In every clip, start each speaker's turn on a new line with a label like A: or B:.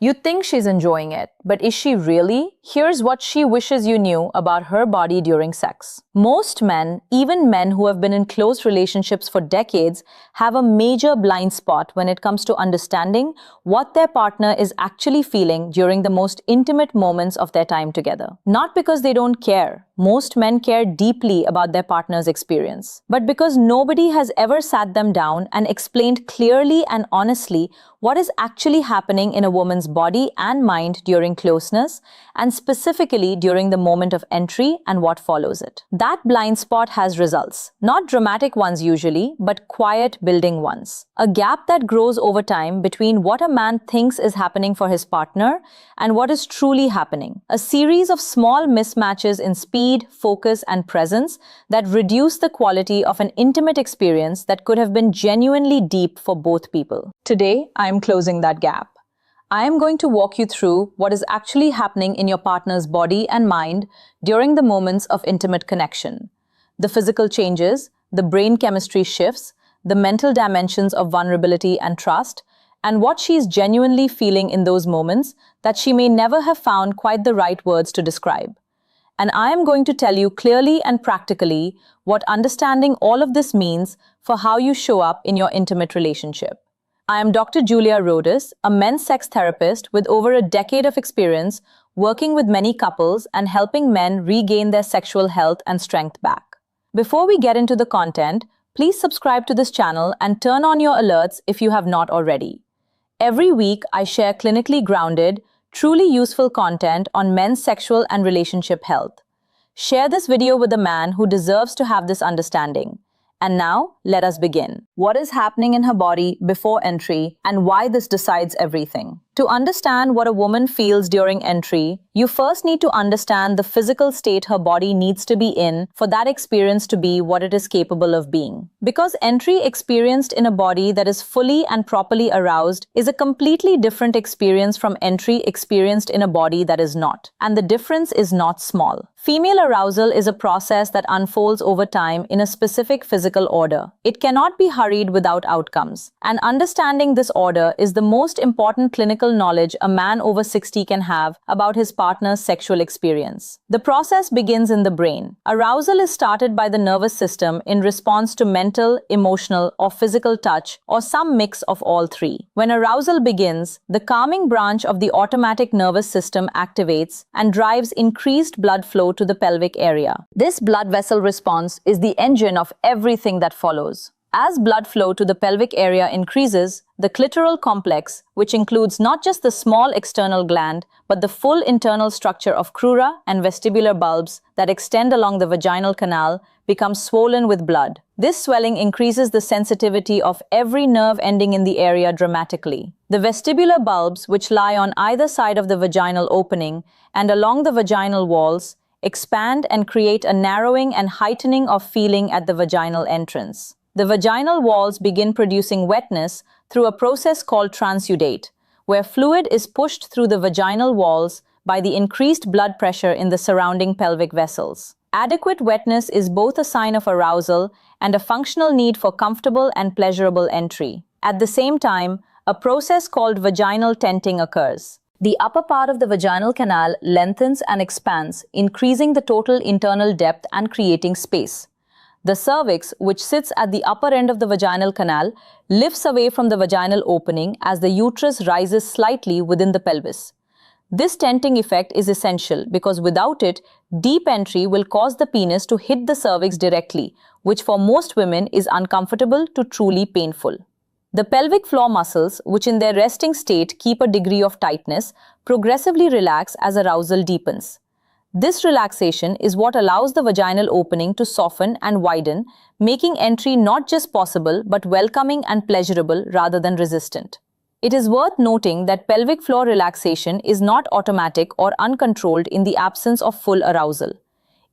A: You think she's enjoying it, but is she really? Here's what she wishes you knew about her body during sex. Most men, even men who have been in close relationships for decades, have a major blind spot when it comes to understanding what their partner is actually feeling during the most intimate moments of their time together. Not because they don't care. Most men care deeply about their partner's experience, but because nobody has ever sat them down and explained clearly and honestly what is actually happening in a woman's body and mind during closeness, and specifically during the moment of entry and what follows it. That blind spot has results, not dramatic ones usually, but quiet building ones. A gap that grows over time between what a man thinks is happening for his partner and what is truly happening. A series of small mismatches in speed, focus, and presence that reduce the quality of an intimate experience that could have been genuinely deep for both people. Today, I am closing that gap. I am going to walk you through what is actually happening in your partner's body and mind during the moments of intimate connection. The physical changes, the brain chemistry shifts, the mental dimensions of vulnerability and trust, and what she is genuinely feeling in those moments that she may never have found quite the right words to describe. And I am going to tell you clearly and practically what understanding all of this means for how you show up in your intimate relationship. I am Dr. Julia Rhodes, a men's sex therapist with over a decade of experience working with many couples and helping men regain their sexual health and strength back. Before we get into the content, please subscribe to this channel and turn on your alerts if you have not already. Every week, I share clinically grounded, truly useful content on men's sexual and relationship health. Share this video with a man who deserves to have this understanding. And now, let us begin. What is happening in her body before entry and why this decides everything? To understand what a woman feels during entry, you first need to understand the physical state her body needs to be in for that experience to be what it is capable of being. Because entry experienced in a body that is fully and properly aroused is a completely different experience from entry experienced in a body that is not. And the difference is not small. Female arousal is a process that unfolds over time in a specific physical order. It cannot be hurried without outcomes. And understanding this order is the most important clinical knowledge a man over 60 can have about his partner's sexual experience. The process begins in the brain. Arousal is started by the nervous system in response to mental, emotional, or physical touch, or some mix of all three. When arousal begins, the calming branch of the automatic nervous system activates and drives increased blood flow to the pelvic area. This blood vessel response is the engine of everything that follows. As blood flow to the pelvic area increases, the clitoral complex, which includes not just the small external gland, but the full internal structure of crura and vestibular bulbs that extend along the vaginal canal, becomes swollen with blood. This swelling increases the sensitivity of every nerve ending in the area dramatically. The vestibular bulbs, which lie on either side of the vaginal opening and along the vaginal walls, expand and create a narrowing and heightening of feeling at the vaginal entrance. The vaginal walls begin producing wetness through a process called transudate, where fluid is pushed through the vaginal walls by the increased blood pressure in the surrounding pelvic vessels. Adequate wetness is both a sign of arousal and a functional need for comfortable and pleasurable entry. At the same time, a process called vaginal tenting occurs. The upper part of the vaginal canal lengthens and expands, increasing the total internal depth and creating space. The cervix, which sits at the upper end of the vaginal canal, lifts away from the vaginal opening as the uterus rises slightly within the pelvis. This tenting effect is essential because without it, deep entry will cause the penis to hit the cervix directly, which for most women is uncomfortable to truly painful. The pelvic floor muscles, which in their resting state keep a degree of tightness, progressively relax as arousal deepens. This relaxation is what allows the vaginal opening to soften and widen, making entry not just possible but welcoming and pleasurable rather than resistant. It is worth noting that pelvic floor relaxation is not automatic or uncontrolled in the absence of full arousal.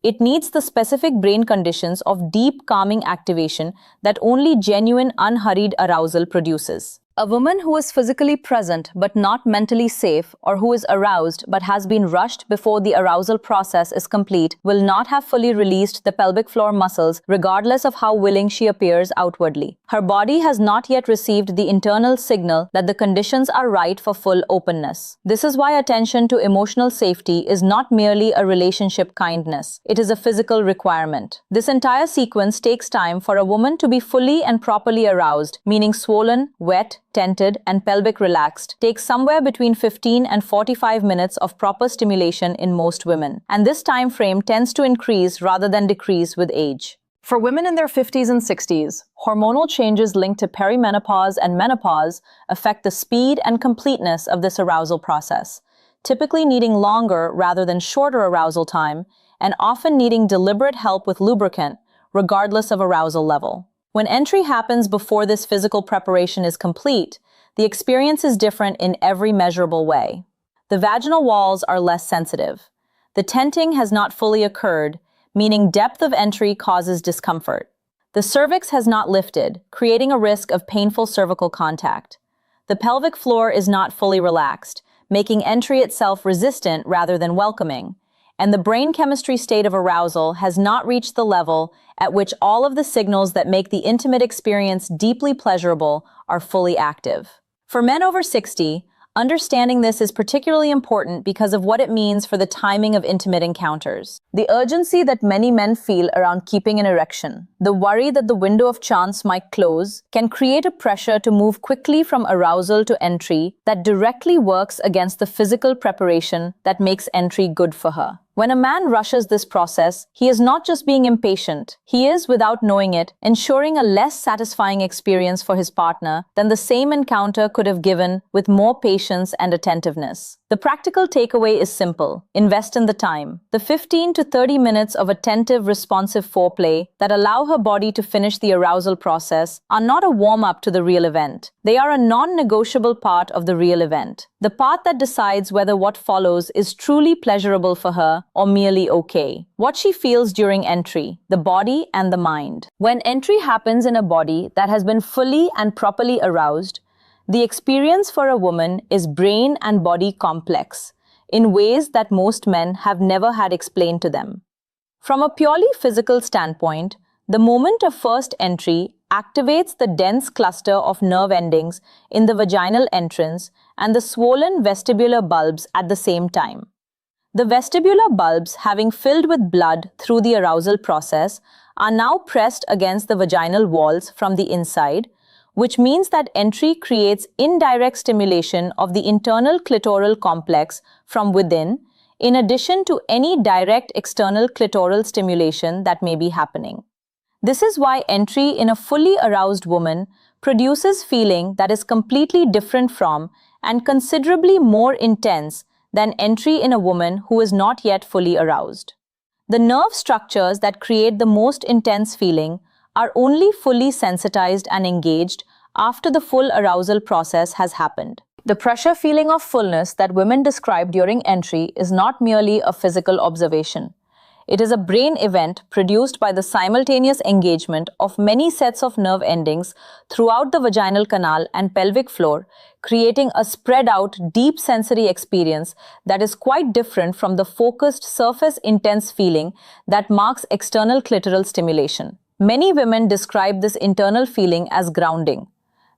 A: It needs the specific brain conditions of deep calming activation that only genuine unhurried arousal produces. A woman who is physically present but not mentally safe, or who is aroused but has been rushed before the arousal process is complete, will not have fully released the pelvic floor muscles regardless of how willing she appears outwardly. Her body has not yet received the internal signal that the conditions are right for full openness. This is why attention to emotional safety is not merely a relationship kindness. It is a physical requirement. This entire sequence takes time for a woman to be fully and properly aroused, meaning swollen, wet, tented, and pelvic relaxed, takes somewhere between 15 and 45 minutes of proper stimulation in most women. And this time frame tends to increase rather than decrease with age. For women in their 50s and 60s, hormonal changes linked to perimenopause and menopause affect the speed and completeness of this arousal process, typically needing longer rather than shorter arousal time, and often needing deliberate help with lubricant, regardless of arousal level. When entry happens before this physical preparation is complete, the experience is different in every measurable way. The vaginal walls are less sensitive. The tenting has not fully occurred, meaning depth of entry causes discomfort. The cervix has not lifted, creating a risk of painful cervical contact. The pelvic floor is not fully relaxed, making entry itself resistant rather than welcoming. And the brain chemistry state of arousal has not reached the level at which all of the signals that make the intimate experience deeply pleasurable are fully active. For men over 60, understanding this is particularly important because of what it means for the timing of intimate encounters. The urgency that many men feel around keeping an erection, the worry that the window of chance might close, can create a pressure to move quickly from arousal to entry that directly works against the physical preparation that makes entry good for her. When a man rushes this process, he is not just being impatient, he is, without knowing it, ensuring a less satisfying experience for his partner than the same encounter could have given with more patience and attentiveness. The practical takeaway is simple: invest in the time. The 15 to 30 minutes of attentive, responsive foreplay that allow her body to finish the arousal process are not a warm-up to the real event. They are a non-negotiable part of the real event. The part that decides whether what follows is truly pleasurable for her or merely okay. What she feels during entry, the body and the mind. When entry happens in a body that has been fully and properly aroused, the experience for a woman is brain and body complex in ways that most men have never had explained to them. From a purely physical standpoint, the moment of first entry activates the dense cluster of nerve endings in the vaginal entrance and the swollen vestibular bulbs at the same time. The vestibular bulbs, having filled with blood through the arousal process, are now pressed against the vaginal walls from the inside, which means that entry creates indirect stimulation of the internal clitoral complex from within, in addition to any direct external clitoral stimulation that may be happening. This is why entry in a fully aroused woman produces feeling that is completely different from and considerably more intense than entry in a woman who is not yet fully aroused. The nerve structures that create the most intense feeling are only fully sensitized and engaged after the full arousal process has happened. The pressure feeling of fullness that women describe during entry is not merely a physical observation. It is a brain event produced by the simultaneous engagement of many sets of nerve endings throughout the vaginal canal and pelvic floor, creating a spread-out, deep sensory experience that is quite different from the focused, surface-intense feeling that marks external clitoral stimulation. Many women describe this internal feeling as grounding,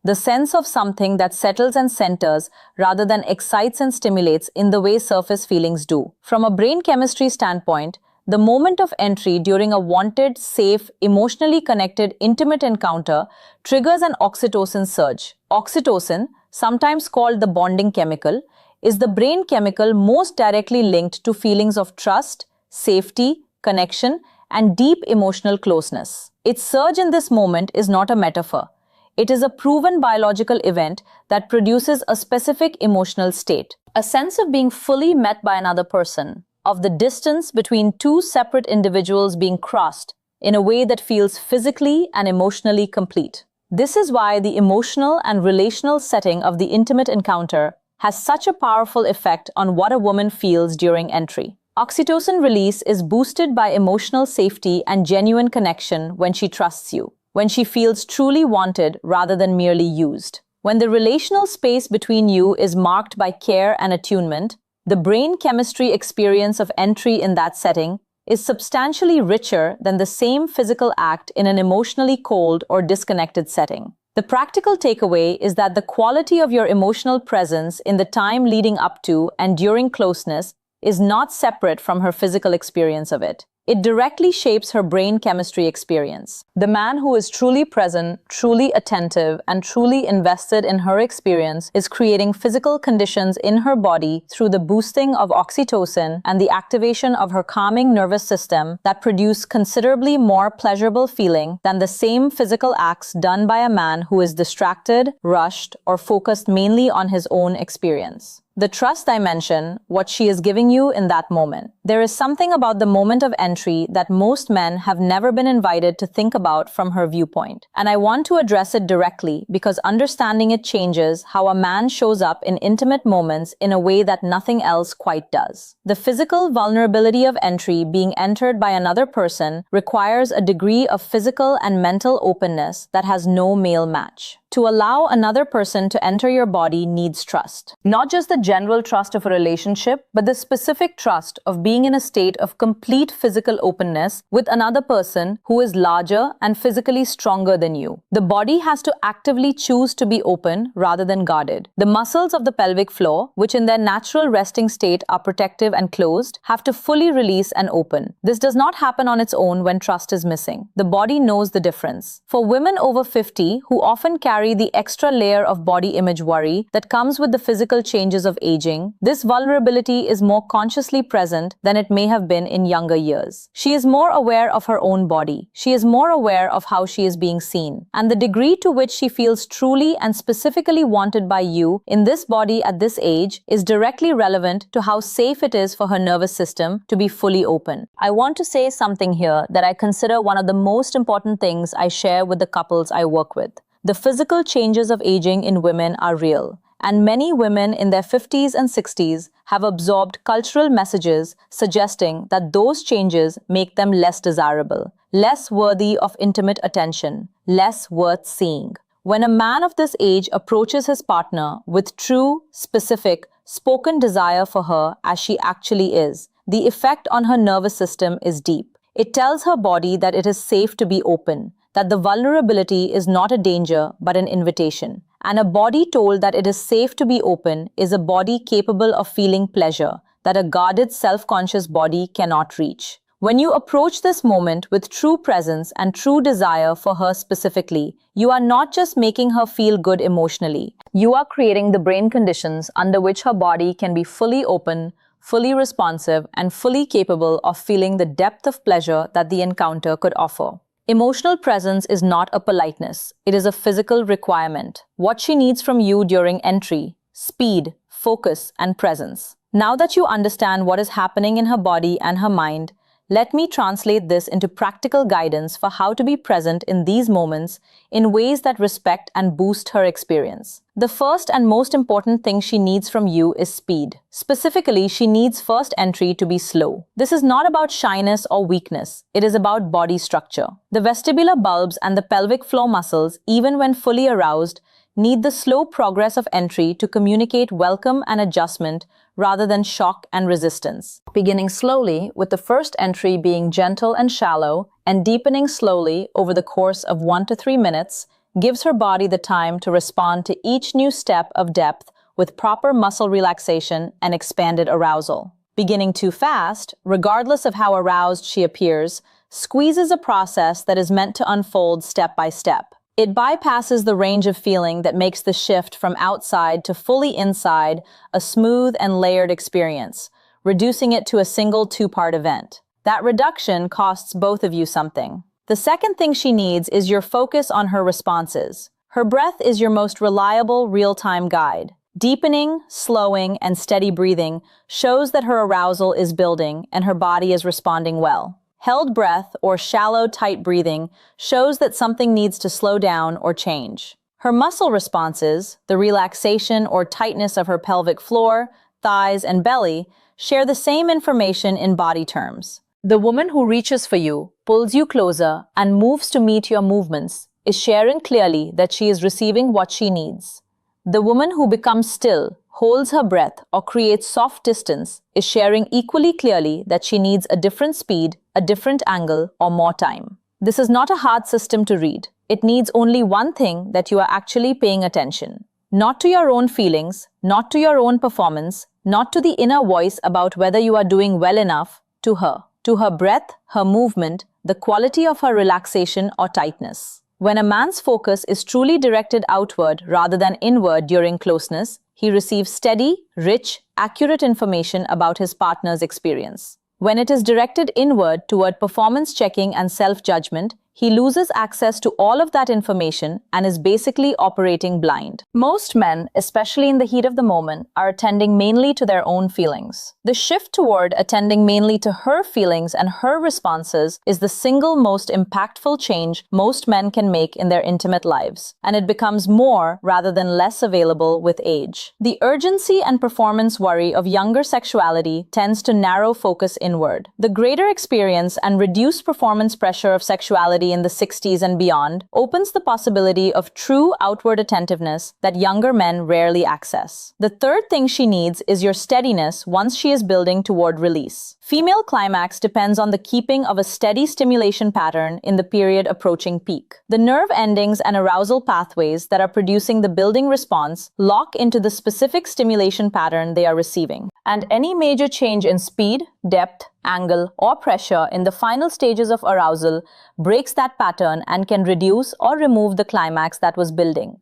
A: the sense of something that settles and centers rather than excites and stimulates in the way surface feelings do. From a brain chemistry standpoint, the moment of entry during a wanted, safe, emotionally connected, intimate encounter triggers an oxytocin surge. Oxytocin, sometimes called the bonding chemical, is the brain chemical most directly linked to feelings of trust, safety, connection, and deep emotional closeness. Its surge in this moment is not a metaphor. It is a proven biological event that produces a specific emotional state, a sense of being fully met by another person, of the distance between two separate individuals being crossed in a way that feels physically and emotionally complete. This is why the emotional and relational setting of the intimate encounter has such a powerful effect on what a woman feels during entry. Oxytocin release is boosted by emotional safety and genuine connection when she trusts you, when she feels truly wanted rather than merely used. When the relational space between you is marked by care and attunement, the brain chemistry experience of entry in that setting is substantially richer than the same physical act in an emotionally cold or disconnected setting. The practical takeaway is that the quality of your emotional presence in the time leading up to and during closeness is not separate from her physical experience of it. It directly shapes her brain chemistry experience. The man who is truly present, truly attentive, and truly invested in her experience is creating physical conditions in her body through the boosting of oxytocin and the activation of her calming nervous system that produce considerably more pleasurable feeling than the same physical acts done by a man who is distracted, rushed, or focused mainly on his own experience. The trust dimension, what she is giving you in that moment. There is something about the moment of entry that most men have never been invited to think about from her viewpoint. And I want to address it directly because understanding it changes how a man shows up in intimate moments in a way that nothing else quite does. The physical vulnerability of entry being entered by another person requires a degree of physical and mental openness that has no male match. To allow another person to enter your body needs trust. Not just the general trust of a relationship, but the specific trust of being in a state of complete physical openness with another person who is larger and physically stronger than you. The body has to actively choose to be open rather than guarded. The muscles of the pelvic floor, which in their natural resting state are protective and closed, have to fully release and open. This does not happen on its own when trust is missing. The body knows the difference. For women over 50 who often carry the extra layer of body image worry that comes with the physical changes of aging, this vulnerability is more consciously present than it may have been in younger years. She is more aware of her own body. She is more aware of how she is being seen. And the degree to which she feels truly and specifically wanted by you in this body at this age is directly relevant to how safe it is for her nervous system to be fully open. I want to say something here that I consider one of the most important things I share with the couples I work with. The physical changes of aging in women are real, and many women in their 50s and 60s have absorbed cultural messages suggesting that those changes make them less desirable, less worthy of intimate attention, less worth seeing. When a man of this age approaches his partner with true, specific, spoken desire for her as she actually is, the effect on her nervous system is deep. It tells her body that it is safe to be open, that the vulnerability is not a danger but an invitation. And a body told that it is safe to be open is a body capable of feeling pleasure that a guarded, self-conscious body cannot reach. When you approach this moment with true presence and true desire for her specifically, you are not just making her feel good emotionally. You are creating the brain conditions under which her body can be fully open, fully responsive, and fully capable of feeling the depth of pleasure that the encounter could offer. Emotional presence is not a politeness. It is a physical requirement. What she needs from you during entry: speed, focus, and presence. Now that you understand what is happening in her body and her mind, let me translate this into practical guidance for how to be present in these moments in ways that respect and boost her experience. The first and most important thing she needs from you is speed. Specifically, she needs first entry to be slow. This is not about shyness or weakness. It is about body structure. The vestibular bulbs and the pelvic floor muscles, even when fully aroused, need the slow progress of entry to communicate welcome and adjustment rather than shock and resistance. Beginning slowly, with the first entry being gentle and shallow, and deepening slowly over the course of 1 to 3 minutes, gives her body the time to respond to each new step of depth with proper muscle relaxation and expanded arousal. Beginning too fast, regardless of how aroused she appears, squeezes a process that is meant to unfold step by step. It bypasses the range of feeling that makes the shift from outside to fully inside a smooth and layered experience, reducing it to a single 2-part event. That reduction costs both of you something. The second thing she needs is your focus on her responses. Her breath is your most reliable real-time guide. Deepening, slowing, and steady breathing shows that her arousal is building and her body is responding well. Held breath, or shallow, tight breathing, shows that something needs to slow down or change. Her muscle responses, the relaxation or tightness of her pelvic floor, thighs, and belly, share the same information in body terms. The woman who reaches for you, pulls you closer, and moves to meet your movements is sharing clearly that she is receiving what she needs. The woman who becomes still, holds her breath, or creates soft distance is sharing equally clearly that she needs a different speed, a different angle, or more time. This is not a hard system to read. It needs only one thing: that you are actually paying attention. Not to your own feelings, not to your own performance, not to the inner voice about whether you are doing well enough, to her breath, her movement, the quality of her relaxation or tightness. When a man's focus is truly directed outward rather than inward during closeness, he receives steady, rich, accurate information about his partner's experience. When it is directed inward toward performance checking and self-judgment, he loses access to all of that information and is basically operating blind. Most men, especially in the heat of the moment, are attending mainly to their own feelings. The shift toward attending mainly to her feelings and her responses is the single most impactful change most men can make in their intimate lives, and it becomes more rather than less available with age. The urgency and performance worry of younger sexuality tends to narrow focus inward. The greater experience and reduced performance pressure of sexuality in the 60s and beyond opens the possibility of true outward attentiveness that younger men rarely access. The third thing she needs is your steadiness once she is building toward release. Female climax depends on the keeping of a steady stimulation pattern in the period approaching peak. The nerve endings and arousal pathways that are producing the building response lock into the specific stimulation pattern they are receiving. And any major change in speed, depth, angle, or pressure in the final stages of arousal breaks that pattern and can reduce or remove the climax that was building.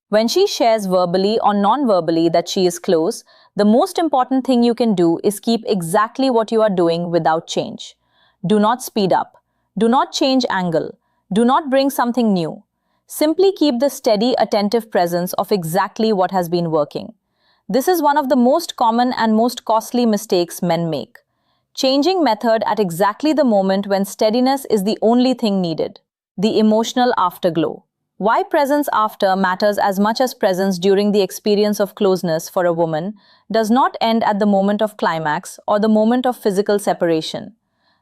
A: When she shares verbally or non-verbally that she is close, the most important thing you can do is keep exactly what you are doing without change. Do not speed up. Do not change angle. Do not bring something new. Simply keep the steady, attentive presence of exactly what has been working. This is one of the most common and most costly mistakes men make. Changing method at exactly the moment when steadiness is the only thing needed. The emotional afterglow. Why presence after matters as much as presence during the experience of closeness for a woman does not end at the moment of climax or the moment of physical separation.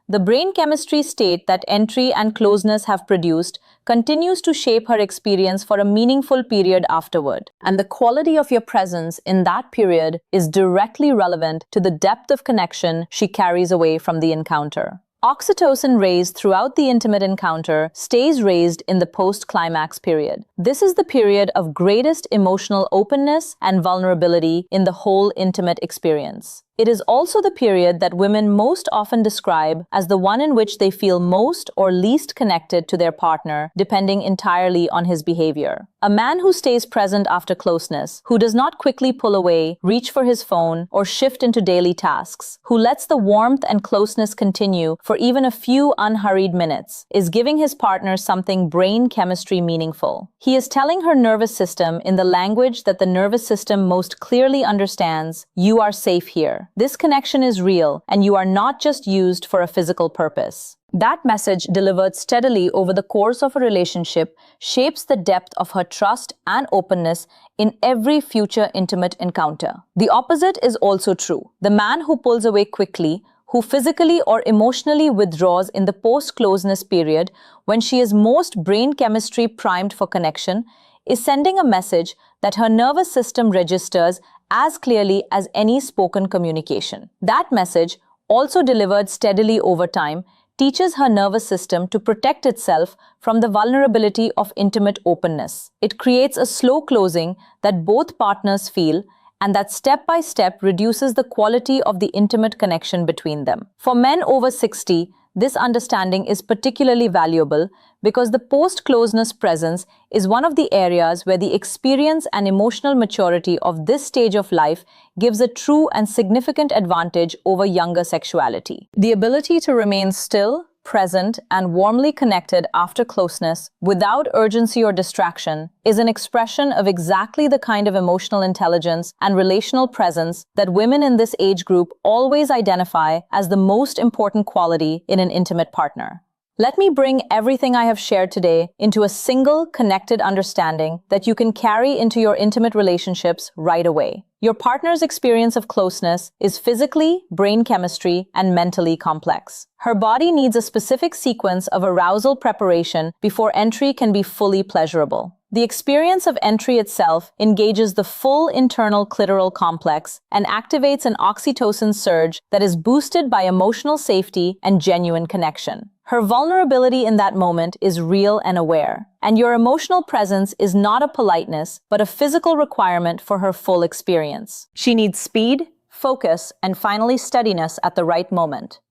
A: The brain chemistry state that entry and closeness have produced continues to shape her experience for a meaningful period afterward. And the quality of your presence in that period is directly relevant to the depth of connection she carries away from the encounter. Oxytocin raised throughout the intimate encounter stays raised in the post-climax period. This is the period of greatest emotional openness and vulnerability in the whole intimate experience. It is also the period that women most often describe as the one in which they feel most or least connected to their partner, depending entirely on his behavior. A man who stays present after closeness, who does not quickly pull away, reach for his phone, or shift into daily tasks, who lets the warmth and closeness continue for even a few unhurried minutes, is giving his partner something brain chemistry meaningful. He is telling her nervous system in the language that the nervous system most clearly understands: you are safe here. This connection is real, and you are not just used for a physical purpose. That message, delivered steadily over the course of a relationship, shapes the depth of her trust and openness in every future intimate encounter. The opposite is also true. The man who pulls away quickly, who physically or emotionally withdraws in the post-closeness period when she is most brain chemistry primed for connection, is sending a message that her nervous system registers as clearly as any spoken communication. That message, also delivered steadily over time, teaches her nervous system to protect itself from the vulnerability of intimate openness. It creates a slow closing that both partners feel, and that step by step reduces the quality of the intimate connection between them. For men over 60, this understanding is particularly valuable because the post-closeness presence is one of the areas where the experience and emotional maturity of this stage of life gives a true and significant advantage over younger sexuality. The ability to remain still, present, and warmly connected after closeness without urgency or distraction is an expression of exactly the kind of emotional intelligence and relational presence that women in this age group always identify as the most important quality in an intimate partner. Let me bring everything I have shared today into a single connected understanding that you can carry into your intimate relationships right away. Your partner's experience of closeness is physically, brain chemistry, and mentally complex. Her body needs a specific sequence of arousal preparation before entry can be fully pleasurable. The experience of entry itself engages the full internal clitoral complex and activates an oxytocin surge that is boosted by emotional safety and genuine connection. Her vulnerability in that moment is real and aware, and your emotional presence is not a politeness, but a physical requirement for her full experience. She needs speed, focus, and finally steadiness at the right moment.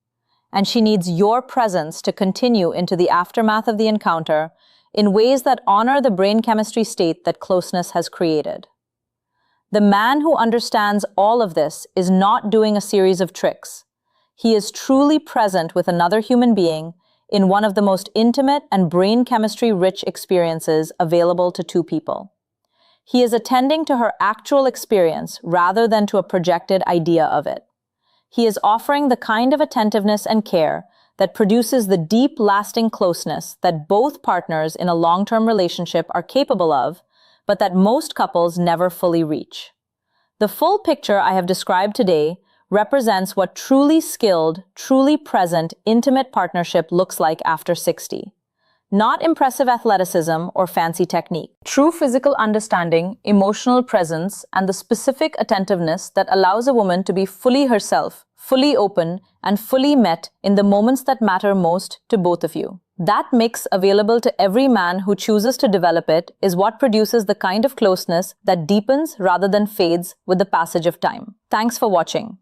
A: And she needs your presence to continue into the aftermath of the encounter in ways that honor the brain chemistry state that closeness has created. The man who understands all of this is not doing a series of tricks. He is truly present with another human being in one of the most intimate and brain chemistry-rich experiences available to two people. He is attending to her actual experience rather than to a projected idea of it. He is offering the kind of attentiveness and care that produces the deep, lasting closeness that both partners in a long-term relationship are capable of, but that most couples never fully reach. The full picture I have described today represents what truly skilled, truly present, intimate partnership looks like after 60. Not impressive athleticism or fancy technique. True physical understanding, emotional presence, and the specific attentiveness that allows a woman to be fully herself, fully open, and fully met in the moments that matter most to both of you. That mix, available to every man who chooses to develop it, is what produces the kind of closeness that deepens rather than fades with the passage of time. Thanks for watching.